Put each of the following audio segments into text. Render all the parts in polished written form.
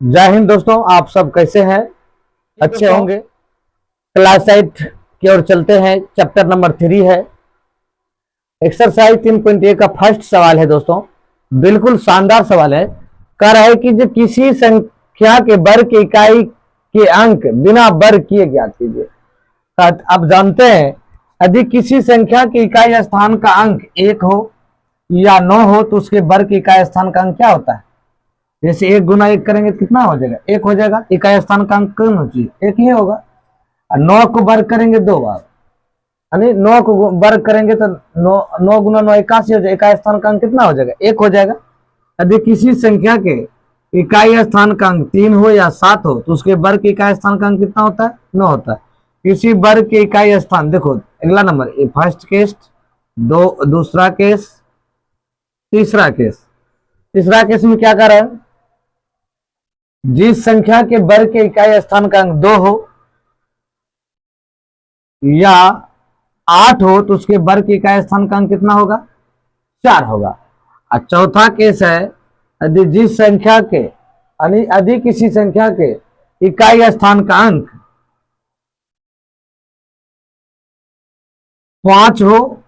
जय हिंद दोस्तों, आप सब कैसे हैं? अच्छे होंगे। क्लास 8 की ओर चलते हैं। चैप्टर नंबर 3 है। एक्सरसाइज 3.1 का फर्स्ट सवाल है दोस्तों। बिल्कुल शानदार सवाल है। कह रहा है कि जो किसी संख्या के वर्ग की इकाई के अंक बिना वर्ग किए ज्ञात कीजिए। आप जानते हैं, यदि किसी संख्या की इकाई स्थान का अंक 1 हो या 9 हो तो उसके वर्ग की इकाई स्थान का अंक क्या होता है? जैसे 1 गुना 1 करेंगे तो कितना हो जाएगा? 1 हो जाएगा। इकाई स्थान का अंक कौन हो चाहिए? 1 ही होगा। और 9 को वर्ग करेंगे 2 बार, यानी 9 को वर्ग करेंगे तो 9 गुना 9 81 हो जाएगा। इकाई स्थान का अंक कितना हो जाएगा? 1 हो जाएगा। यदि किसी संख्या के इकाई स्थान का अंक 3 हो या 7 हो तो उसके वर्ग के इकाई स्थान का अंक कितना होता है? 9 होता है। किसी वर्ग के इकाई स्थान, देखो अगला नंबर, फर्स्ट केस, दूसरा केस, तीसरा केस। तीसरा केस में क्या कर रहा है? जिस संख्या के वर्ग के इकाई स्थान का अंक 2 हो या 8 हो तो उसके वर्ग के इकाई स्थान का अंक कितना होगा? 4 होगा। और चौथा केस है, यदि जिस संख्या के यानी यदि किसी संख्या के इकाई स्थान का अंक 5 हो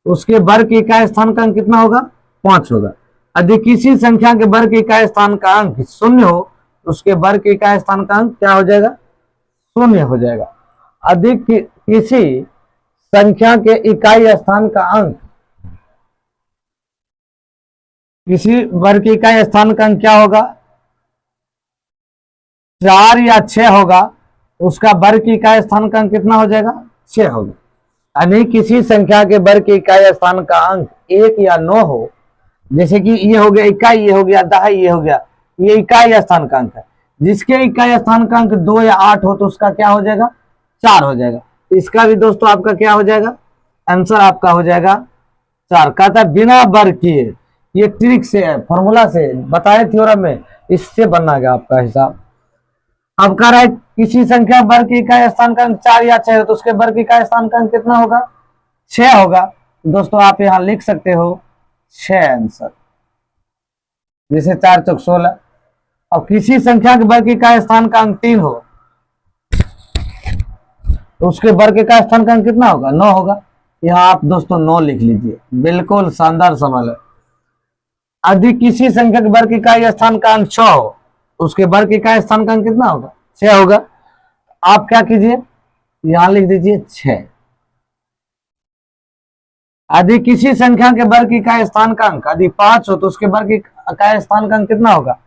उसके वर्ग के इकाई स्थान का अंक कितना होगा? 5 होगा। यदि किसी संख्या के वर्ग के इकाई स्थान का अंक 0 हो तो उसके वर्ग के इकाई स्थान का अंक क्या हो जाएगा? 0 हो जाएगा। यदि किसी संख्या के इकाई स्थान का अंक, किसी वर्ग की इकाई स्थान का अंक क्या होगा? 4 या 6 होगा, उसका वर्ग की इकाई स्थान का अंक कितना हो जाएगा? 6 होगा। यानी किसी संख्या के वर्ग की इकाई स्थान का अंक 1 या 9 हो, जैसे कि ये हो गया इकाई, ये हो गया दहाई, ये हो गया, ये इकाई स्थान का अंक है। जिसके इकाई स्थान का अंक 2 या 8 हो तो उसका क्या हो जाएगा? 4 हो जाएगा। इसका भी दोस्तों आपका क्या हो जाएगा? आंसर आपका हो जाएगा 4। कहता है बिना वर्ग किए। ये ट्रिक से है, फॉर्मूला से बताए थ्योरम में, इससे बनना गया आपका हिसाब। अब कह रहा है किसी संख्या वर्ग की इकाई स्थान का अंक 4 या 6 हो तो उसके वर्ग की इकाई स्थान का अंक कितना होगा? 6 होगा। दोस्तों आप यहां लिख सकते हो 6 आंसर, जैसे 4 चौक 16। और किसी संख्या के वर्ग की इकाई स्थान का अंक 3 हो तो उसके वर्ग के इकाई स्थान का अंक कितना होगा? 9 होगा। यहाँ आप दोस्तों 9 लिख लीजिए। बिल्कुल शानदार सवाल है। यदि किसी संख्या के वर्ग की इकाई स्थान का अंक 6 हो उसके वर्ग की इकाई स्थान का अंक कितना होगा? 6 होगा। आप क्या कीजिए, यहां लिख दीजिए 6। यदि किसी संख्या के वर्ग की इकाई स्थान का अंक यदि 5 हो तो उसके वर्ग की इकाई स्थान का अंक कितना होगा?